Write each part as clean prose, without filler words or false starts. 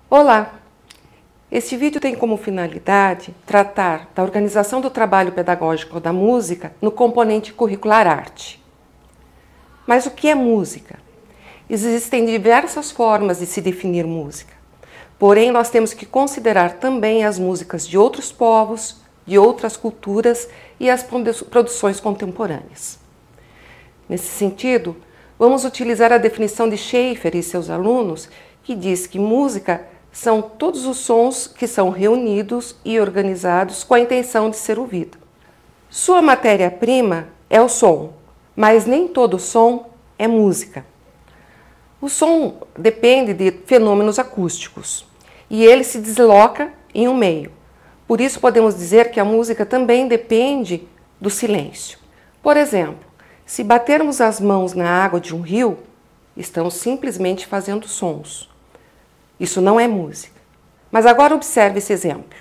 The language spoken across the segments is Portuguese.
Olá! Este vídeo tem como finalidade tratar da organização do trabalho pedagógico da música no componente curricular arte. Mas o que é música? Existem diversas formas de se definir música, porém nós temos que considerar também as músicas de outros povos, de outras culturas e as produções contemporâneas. Nesse sentido, vamos utilizar a definição de Schaeffer e seus alunos, que diz que música são todos os sons que são reunidos e organizados com a intenção de ser ouvido. Sua matéria-prima é o som, mas nem todo som é música. O som depende de fenômenos acústicos e ele se desloca em um meio. Por isso podemos dizer que a música também depende do silêncio. Por exemplo, se batermos as mãos na água de um rio, estamos simplesmente fazendo sons. Isso não é música. Mas agora observe esse exemplo.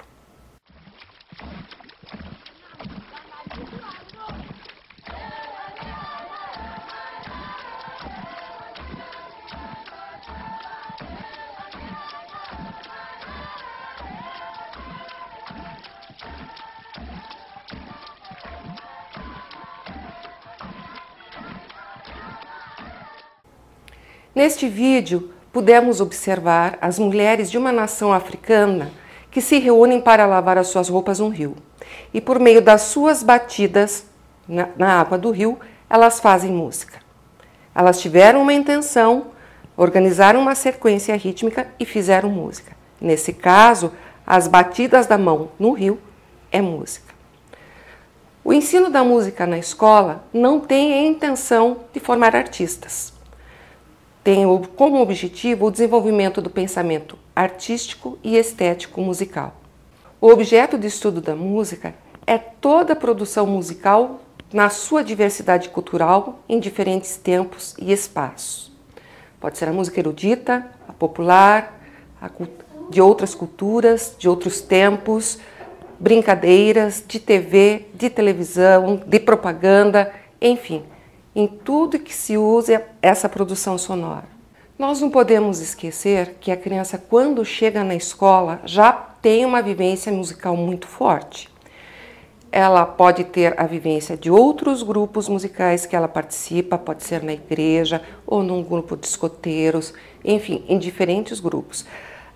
Neste vídeo, pudemos observar as mulheres de uma nação africana que se reúnem para lavar as suas roupas no rio. E por meio das suas batidas na água do rio, elas fazem música. Elas tiveram uma intenção, organizaram uma sequência rítmica e fizeram música. Nesse caso, as batidas da mão no rio é música. O ensino da música na escola não tem a intenção de formar artistas. Tem como objetivo o desenvolvimento do pensamento artístico e estético musical. O objeto de estudo da música é toda a produção musical na sua diversidade cultural em diferentes tempos e espaços. Pode ser a música erudita, a popular, de outras culturas, de outros tempos, brincadeiras, de TV, de televisão, de propaganda, enfim, em tudo que se use essa produção sonora. Nós não podemos esquecer que a criança, quando chega na escola, já tem uma vivência musical muito forte. Ela pode ter a vivência de outros grupos musicais que ela participa, pode ser na igreja ou num grupo de escoteiros, enfim, em diferentes grupos.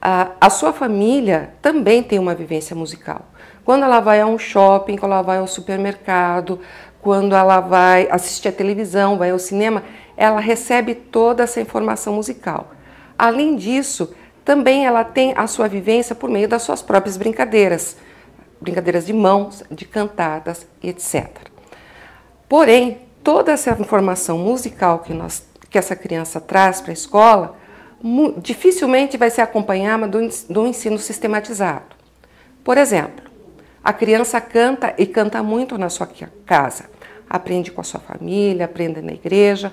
A sua família também tem uma vivência musical. Quando ela vai a um shopping, quando ela vai ao supermercado, quando ela vai assistir a televisão, vai ao cinema, ela recebe toda essa informação musical. Além disso, também ela tem a sua vivência por meio das suas próprias brincadeiras, brincadeiras de mãos, de cantadas, etc. Porém, toda essa informação musical que essa criança traz para a escola, dificilmente vai ser acompanhada do ensino sistematizado. Por exemplo, a criança canta e canta muito na sua casa, aprende com a sua família, aprende na igreja,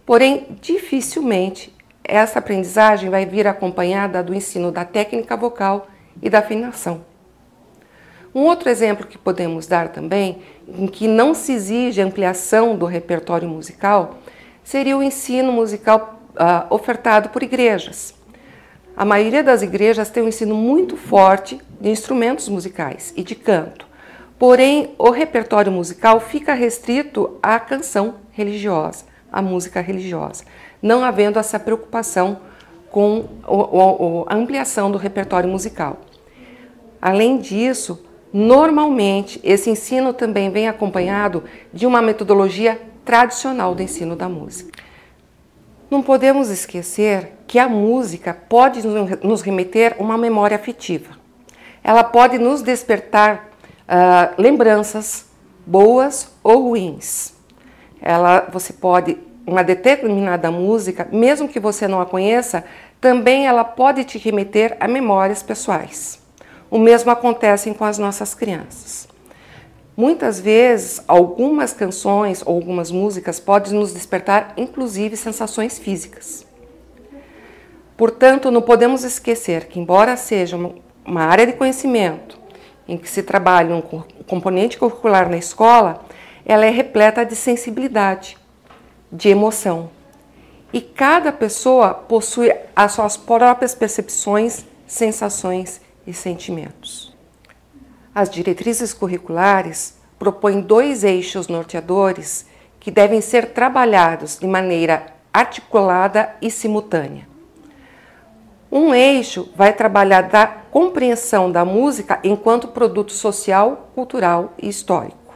porém, dificilmente essa aprendizagem vai vir acompanhada do ensino da técnica vocal e da afinação. Um outro exemplo que podemos dar também, em que não se exige ampliação do repertório musical, seria o ensino musical ofertado por igrejas. A maioria das igrejas tem um ensino muito forte de instrumentos musicais e de canto. Porém, o repertório musical fica restrito à canção religiosa, à música religiosa, não havendo essa preocupação com a ampliação do repertório musical. Além disso, normalmente, esse ensino também vem acompanhado de uma metodologia tradicional do ensino da música. Não podemos esquecer que a música pode nos remeter uma memória afetiva. Ela pode nos despertar lembranças boas ou ruins. Você pode, uma determinada música, mesmo que você não a conheça, também ela pode te remeter a memórias pessoais. O mesmo acontece com as nossas crianças. Muitas vezes, algumas canções ou algumas músicas podem nos despertar, inclusive, sensações físicas. Portanto, não podemos esquecer que, embora seja uma área de conhecimento em que se trabalha um componente curricular na escola, ela é repleta de sensibilidade, de emoção. E cada pessoa possui as suas próprias percepções sensações e sentimentos. As diretrizes curriculares propõem 2 eixos norteadores que devem ser trabalhados de maneira articulada e simultânea. Um eixo vai trabalhar da compreensão da música enquanto produto social, cultural e histórico.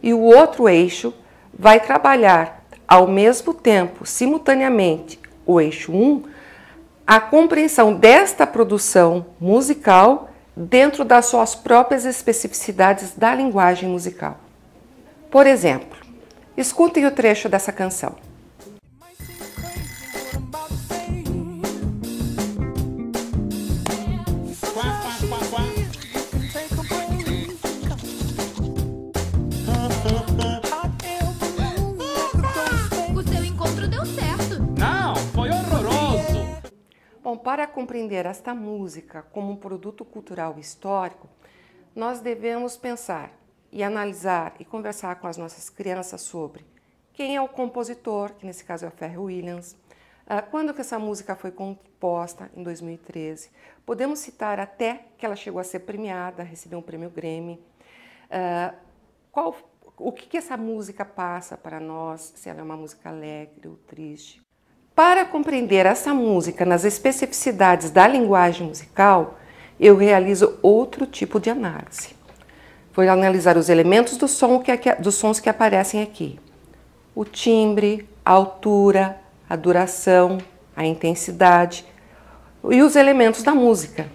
E o outro eixo vai trabalhar, ao mesmo tempo, simultaneamente, o eixo 1, a compreensão desta produção musical dentro das suas próprias especificidades da linguagem musical. Por exemplo, escutem o trecho dessa canção. Bom, para compreender esta música como um produto cultural histórico, nós devemos pensar e analisar e conversar com as nossas crianças sobre quem é o compositor, que nesse caso é o Pharrell Williams, quando que essa música foi composta, em 2013. Podemos citar até que ela chegou a ser premiada, recebeu um prêmio Grammy. O que essa música passa para nós, se ela é uma música alegre ou triste. Para compreender essa música nas especificidades da linguagem musical, eu realizo outro tipo de análise. Vou analisar os elementos dos sons que aparecem aqui. O timbre, a altura, a duração, a intensidade e os elementos da música.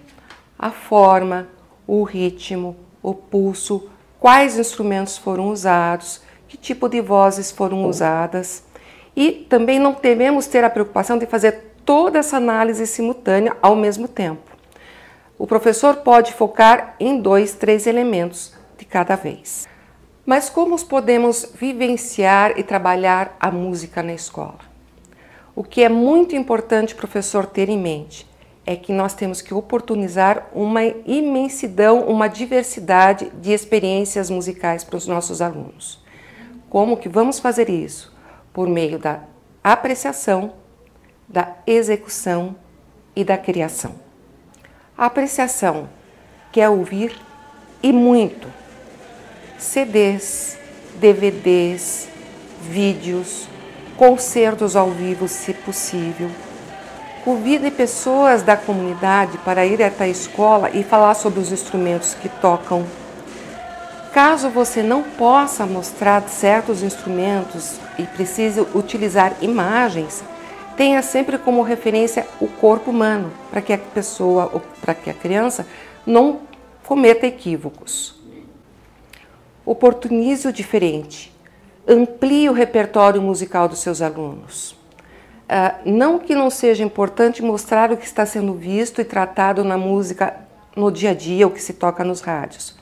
A forma, o ritmo, o pulso, quais instrumentos foram usados, que tipo de vozes foram usadas. E também não devemos ter a preocupação de fazer toda essa análise simultânea ao mesmo tempo. O professor pode focar em 2, 3 elementos de cada vez. Mas como podemos vivenciar e trabalhar a música na escola? O que é muito importante o professor ter em mente é que nós temos que oportunizar uma imensidão, uma diversidade de experiências musicais para os nossos alunos. Como que vamos fazer isso? Por meio da apreciação, da execução e da criação. A apreciação quer ouvir e muito. CDs, DVDs, vídeos, concertos ao vivo, se possível. Convide pessoas da comunidade para ir até a escola e falar sobre os instrumentos que tocam. Caso você não possa mostrar certos instrumentos e precise utilizar imagens, tenha sempre como referência o corpo humano, para que a pessoa ou para que a criança não cometa equívocos. Oportunize o diferente, amplie o repertório musical dos seus alunos. Não que não seja importante mostrar o que está sendo visto e tratado na música no dia a dia, o que se toca nos rádios.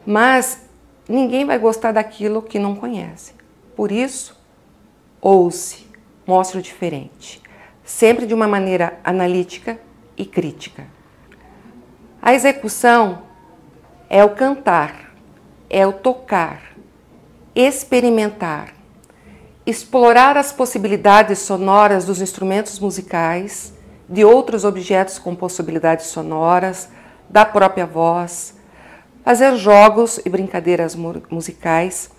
Mas ninguém vai gostar daquilo que não conhece. Por isso, ouça, mostre o diferente, sempre de uma maneira analítica e crítica. A execução é o cantar, é o tocar, experimentar, explorar as possibilidades sonoras dos instrumentos musicais, de outros objetos com possibilidades sonoras, da própria voz, fazer jogos e brincadeiras musicais,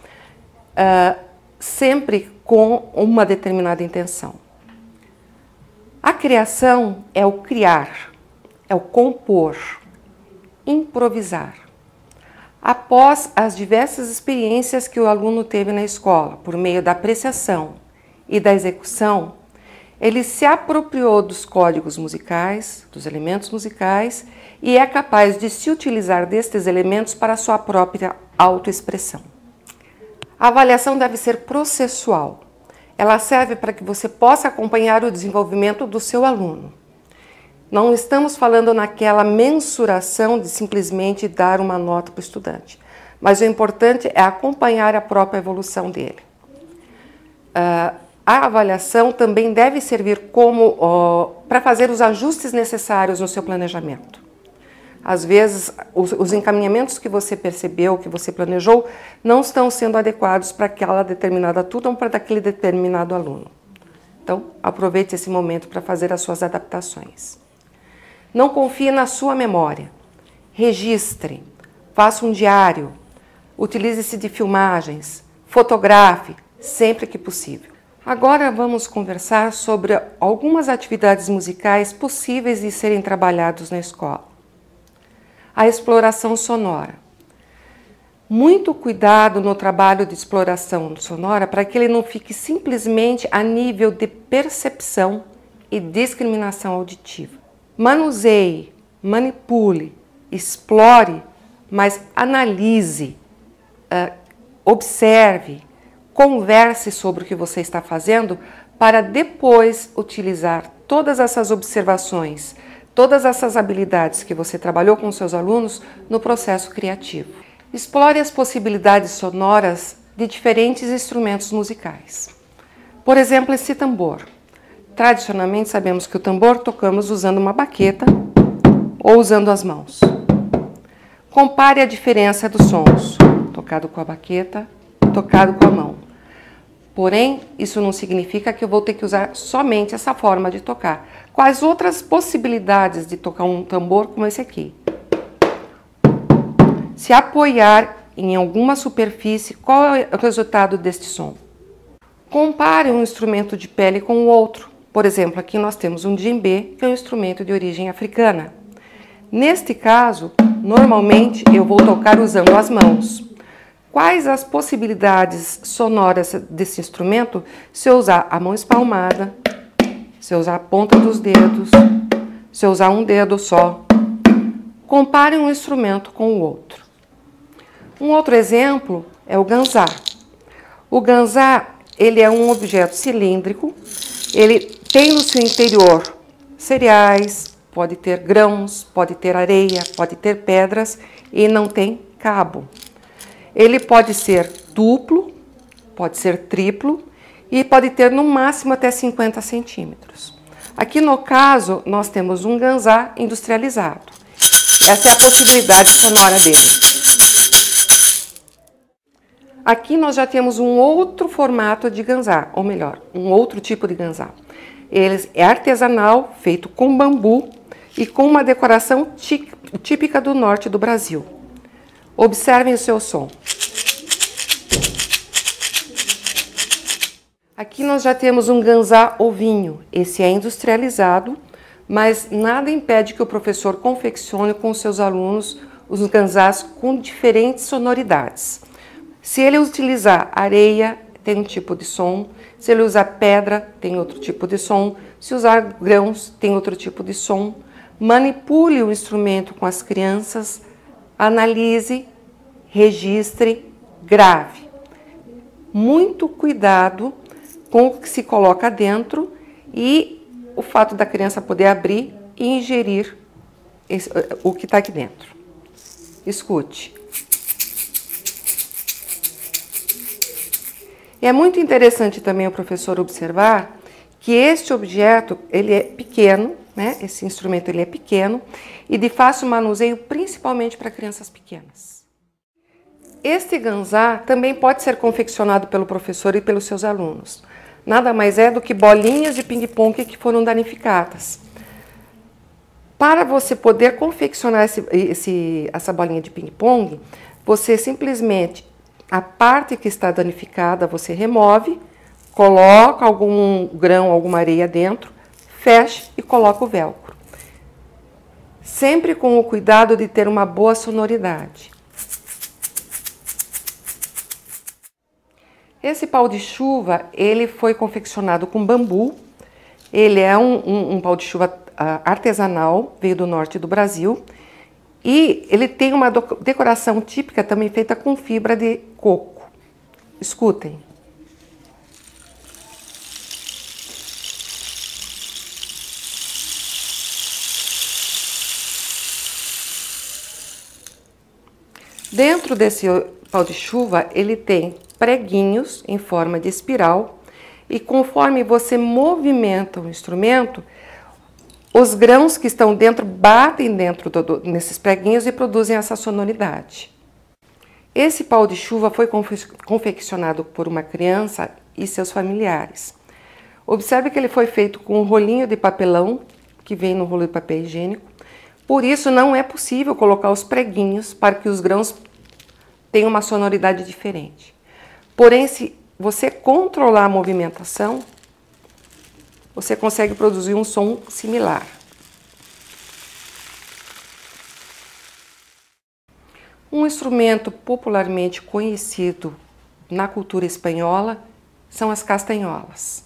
sempre com uma determinada intenção. A criação é o criar, é o compor, improvisar. Após as diversas experiências que o aluno teve na escola, por meio da apreciação e da execução, ele se apropriou dos códigos musicais, dos elementos musicais, e é capaz de se utilizar destes elementos para a sua própria autoexpressão. A avaliação deve ser processual. Ela serve para que você possa acompanhar o desenvolvimento do seu aluno. Não estamos falando naquela mensuração de simplesmente dar uma nota para o estudante, mas o importante é acompanhar a própria evolução dele. A avaliação também deve servir para fazer os ajustes necessários no seu planejamento. Às vezes, os encaminhamentos que você percebeu, que você planejou, não estão sendo adequados para aquela determinada turma ou para aquele determinado aluno. Então, aproveite esse momento para fazer as suas adaptações. Não confie na sua memória. Registre, faça um diário, utilize-se de filmagens, fotografe sempre que possível. Agora vamos conversar sobre algumas atividades musicais possíveis de serem trabalhados na escola. A exploração sonora. Muito cuidado no trabalho de exploração sonora para que ele não fique simplesmente a nível de percepção e discriminação auditiva. Manuseie, manipule, explore, mas analise, observe, converse sobre o que você está fazendo para depois utilizar todas essas observações, todas essas habilidades que você trabalhou com seus alunos no processo criativo. Explore as possibilidades sonoras de diferentes instrumentos musicais. Por exemplo, esse tambor. Tradicionalmente sabemos que o tambor tocamos usando uma baqueta ou usando as mãos. Compare a diferença dos sons, tocado com a baqueta, tocado com a mão. Porém, isso não significa que eu vou ter que usar somente essa forma de tocar. Quais outras possibilidades de tocar um tambor como esse aqui? Se apoiar em alguma superfície, qual é o resultado deste som? Compare um instrumento de pele com o outro. Por exemplo, aqui nós temos um djembe, que é um instrumento de origem africana. Neste caso, normalmente eu vou tocar usando as mãos. Quais as possibilidades sonoras desse instrumento se eu usar a mão espalmada, se eu usar a ponta dos dedos, se eu usar um dedo só? Compare um instrumento com o outro. Um outro exemplo é o ganzá. O ganzá, ele é um objeto cilíndrico, ele tem no seu interior cereais, pode ter grãos, pode ter areia, pode ter pedras e não tem cabo. Ele pode ser duplo, pode ser triplo e pode ter no máximo até 50 centímetros. Aqui no caso, nós temos um ganzá industrializado. Essa é a possibilidade sonora dele. Aqui nós já temos um outro formato de ganzá, ou melhor, um outro tipo de ganzá. Ele é artesanal, feito com bambu e com uma decoração típica do norte do Brasil. Observem o seu som. Aqui nós já temos um ganzá ovinho. Esse é industrializado, mas nada impede que o professor confeccione com seus alunos os ganzás com diferentes sonoridades. Se ele utilizar areia, tem um tipo de som. Se ele usar pedra, tem outro tipo de som. Se usar grãos, tem outro tipo de som. Manipule o instrumento com as crianças, analise, registre, grave. Muito cuidado com o que se coloca dentro e o fato da criança poder abrir e ingerir o que está aqui dentro. Escute. E é muito interessante também o professor observar que este objeto, ele é pequeno, né? Esse instrumento ele é pequeno e de fácil manuseio, principalmente para crianças pequenas. Este ganzá também pode ser confeccionado pelo professor e pelos seus alunos. Nada mais é do que bolinhas de ping-pong que foram danificadas. Para você poder confeccionar essa bolinha de ping-pong, você simplesmente, a parte que está danificada, você remove, coloca algum grão, alguma areia dentro, fecha e coloca o velcro. Sempre com o cuidado de ter uma boa sonoridade. Esse pau de chuva, ele foi confeccionado com bambu. Ele é um pau de chuva artesanal, veio do norte do Brasil. E ele tem uma decoração típica também feita com fibra de coco. Escutem. Dentro desse pau de chuva, ele tem preguinhos em forma de espiral e conforme você movimenta o instrumento, os grãos que estão dentro batem dentro nesses preguinhos e produzem essa sonoridade. Esse pau de chuva foi confeccionado por uma criança e seus familiares. Observe que ele foi feito com um rolinho de papelão, que vem no rolo de papel higiênico, Por isso, não é possível colocar os preguinhos para que os grãos tenham uma sonoridade diferente. Porém, se você controlar a movimentação, você consegue produzir um som similar. Um instrumento popularmente conhecido na cultura espanhola são as castanholas.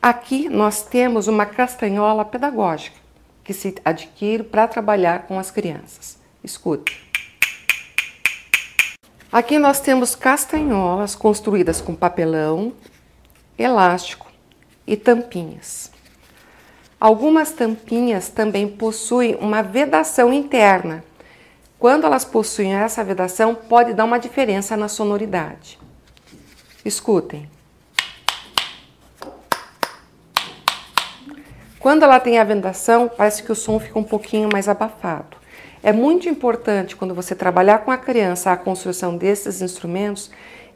Aqui nós temos uma castanhola pedagógica que se adquire para trabalhar com as crianças. Escute. Aqui nós temos castanholas construídas com papelão, elástico e tampinhas. Algumas tampinhas também possuem uma vedação interna. Quando elas possuem essa vedação, pode dar uma diferença na sonoridade. Escutem. Quando ela tem a vedação, parece que o som fica um pouquinho mais abafado. É muito importante, quando você trabalhar com a criança a construção desses instrumentos,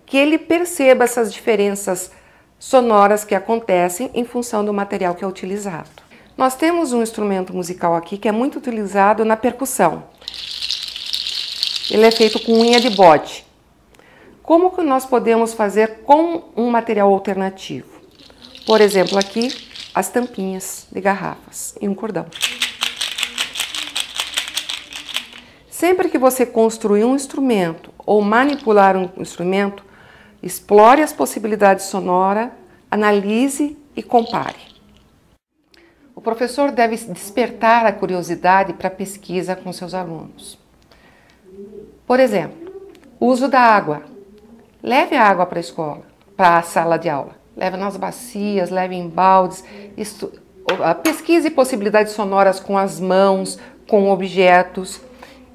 que ele perceba essas diferenças sonoras que acontecem em função do material que é utilizado. Nós temos um instrumento musical aqui que é muito utilizado na percussão. Ele é feito com unha de bode. Como que nós podemos fazer com um material alternativo? Por exemplo, aqui, as tampinhas de garrafas e um cordão. Sempre que você construir um instrumento ou manipular um instrumento, explore as possibilidades sonoras, analise e compare. O professor deve despertar a curiosidade para a pesquisa com seus alunos. Por exemplo, o uso da água. Leve a água para a escola, para a sala de aula. Leve nas bacias, leve em baldes. Pesquise possibilidades sonoras com as mãos, com objetos.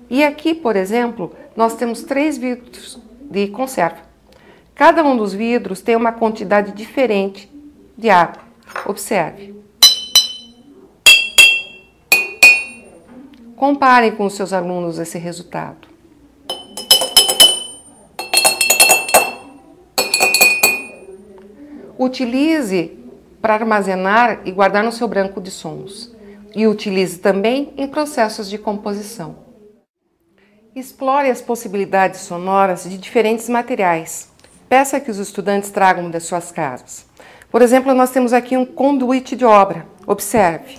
E aqui, por exemplo, nós temos 3 vidros de conserva. Cada um dos vidros tem uma quantidade diferente de água. Observe. Comparem com os seus alunos esse resultado. Utilize para armazenar e guardar no seu banco de sons. E utilize também em processos de composição. Explore as possibilidades sonoras de diferentes materiais. Peça que os estudantes tragam das suas casas. Por exemplo, nós temos aqui um conduíte de obra. Observe.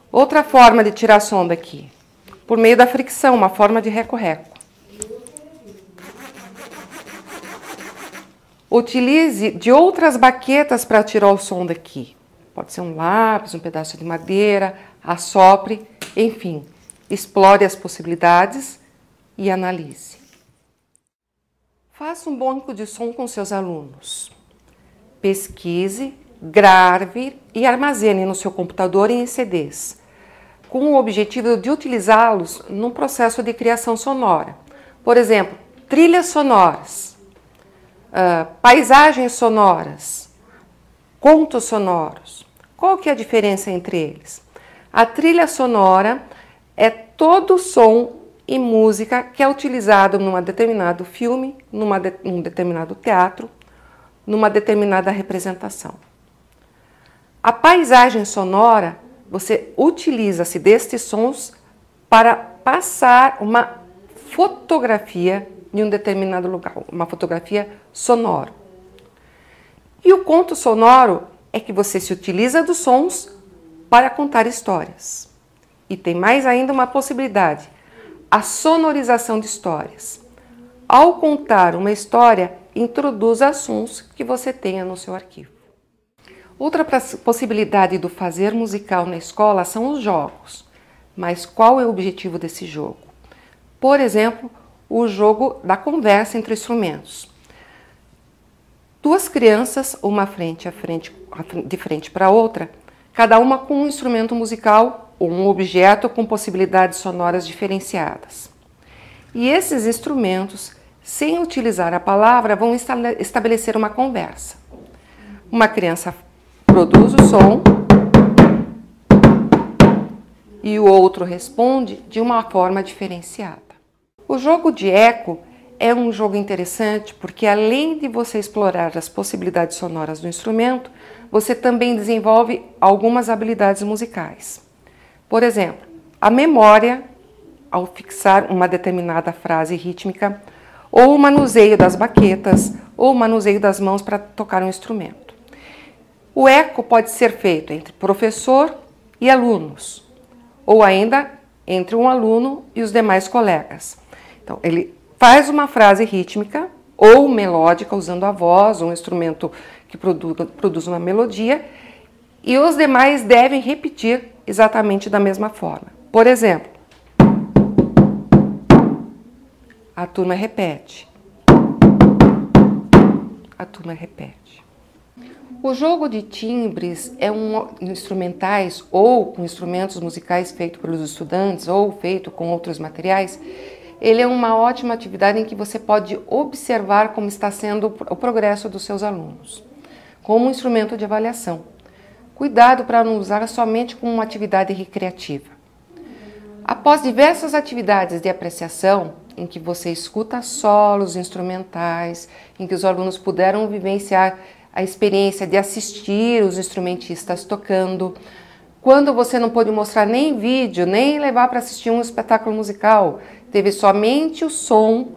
Outra forma de tirar som daqui, por meio da fricção, uma forma de reco-reco. Utilize de outras baquetas para tirar o som daqui. Pode ser um lápis, um pedaço de madeira, assopre, enfim. Explore as possibilidades e analise. Faça um banco de som com seus alunos. Pesquise, grave e armazene no seu computador e em CDs, com o objetivo de utilizá-los num processo de criação sonora. Por exemplo, trilhas sonoras, paisagens sonoras, contos sonoros. Qual que é a diferença entre eles? A trilha sonora é todo som e música que é utilizado num determinado filme, num determinado teatro, numa determinada representação. A paisagem sonora, você utiliza-se destes sons para passar uma fotografia de um determinado lugar, uma fotografia sonora. E o conto sonoro é que você se utiliza dos sons para contar histórias. E tem mais ainda uma possibilidade, a sonorização de histórias. Ao contar uma história, introduza sons que você tenha no seu arquivo. Outra possibilidade do fazer musical na escola são os jogos. Mas qual é o objetivo desse jogo? Por exemplo, o jogo da conversa entre instrumentos. 2 crianças, uma de frente para a outra, cada uma com um instrumento musical ou um objeto com possibilidades sonoras diferenciadas. E esses instrumentos, sem utilizar a palavra, vão estabelecer uma conversa. Uma criança produz o som e o outro responde de uma forma diferenciada. O jogo de eco é um jogo interessante porque, além de você explorar as possibilidades sonoras do instrumento, você também desenvolve algumas habilidades musicais. Por exemplo, a memória ao fixar uma determinada frase rítmica, ou o manuseio das baquetas, ou o manuseio das mãos para tocar um instrumento. O eco pode ser feito entre professor e alunos, ou ainda entre um aluno e os demais colegas. Então, ele faz uma frase rítmica ou melódica, usando a voz, um instrumento que produz uma melodia, e os demais devem repetir exatamente da mesma forma. Por exemplo, a turma repete. A turma repete. O jogo de timbres é instrumentais ou com instrumentos musicais feito pelos estudantes ou feito com outros materiais. Ele é uma ótima atividade em que você pode observar como está sendo o progresso dos seus alunos, como um instrumento de avaliação. Cuidado para não usar somente como uma atividade recreativa. Após diversas atividades de apreciação, em que você escuta solos instrumentais, em que os alunos puderam vivenciar a experiência de assistir os instrumentistas tocando, quando você não pôde mostrar nem vídeo, nem levar para assistir um espetáculo musical, teve somente o som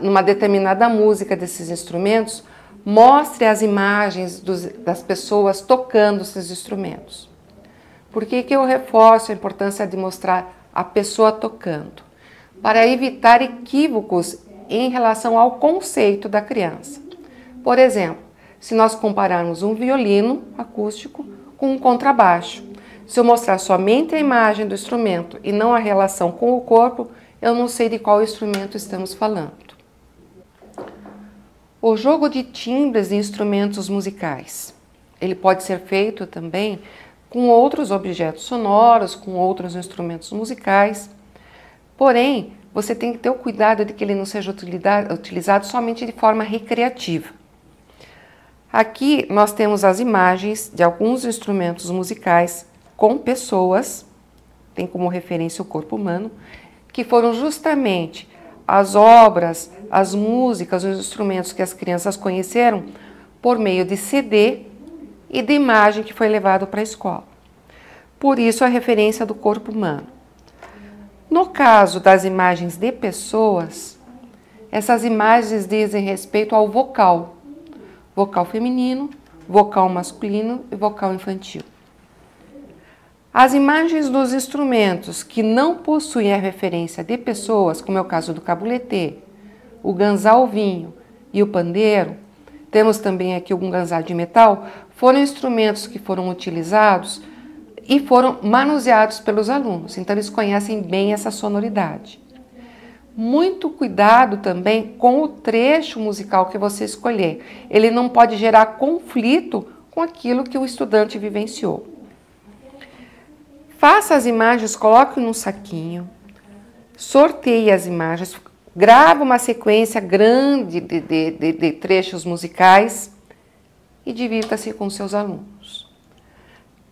numa determinada música desses instrumentos, mostre as imagens das pessoas tocando esses instrumentos. Por que eu reforço a importância de mostrar a pessoa tocando? Para evitar equívocos em relação ao conceito da criança. Por exemplo, se nós compararmos um violino acústico com um contrabaixo, se eu mostrar somente a imagem do instrumento e não a relação com o corpo, eu não sei de qual instrumento estamos falando. O jogo de timbres e instrumentos musicais. Ele pode ser feito também com outros objetos sonoros, com outros instrumentos musicais. Porém, você tem que ter o cuidado de que ele não seja utilizado somente de forma recreativa. Aqui nós temos as imagens de alguns instrumentos musicais com pessoas, tem como referência o corpo humano, que foram justamente as obras, as músicas, os instrumentos que as crianças conheceram por meio de CD e de imagem que foi levado para a escola. Por isso a referência do corpo humano. No caso das imagens de pessoas, essas imagens dizem respeito ao vocal. Vocal feminino, vocal masculino e vocal infantil. As imagens dos instrumentos que não possuem a referência de pessoas, como é o caso do cabuletê, o ganzá vinho e o pandeiro, temos também aqui um ganzá de metal, foram instrumentos que foram utilizados e foram manuseados pelos alunos, então eles conhecem bem essa sonoridade. Muito cuidado também com o trecho musical que você escolher. Ele não pode gerar conflito com aquilo que o estudante vivenciou. Faça as imagens, coloque num saquinho, sorteie as imagens, grave uma sequência grande de trechos musicais e divirta-se com seus alunos.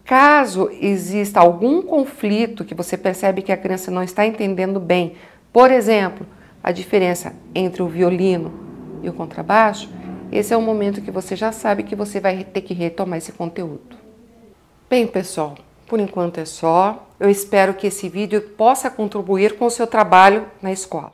Caso exista algum conflito que você percebe que a criança não está entendendo bem, por exemplo, a diferença entre o violino e o contrabaixo, esse é o momento que você já sabe que você vai ter que retomar esse conteúdo. Bem, pessoal, por enquanto é só. Eu espero que esse vídeo possa contribuir com o seu trabalho na escola.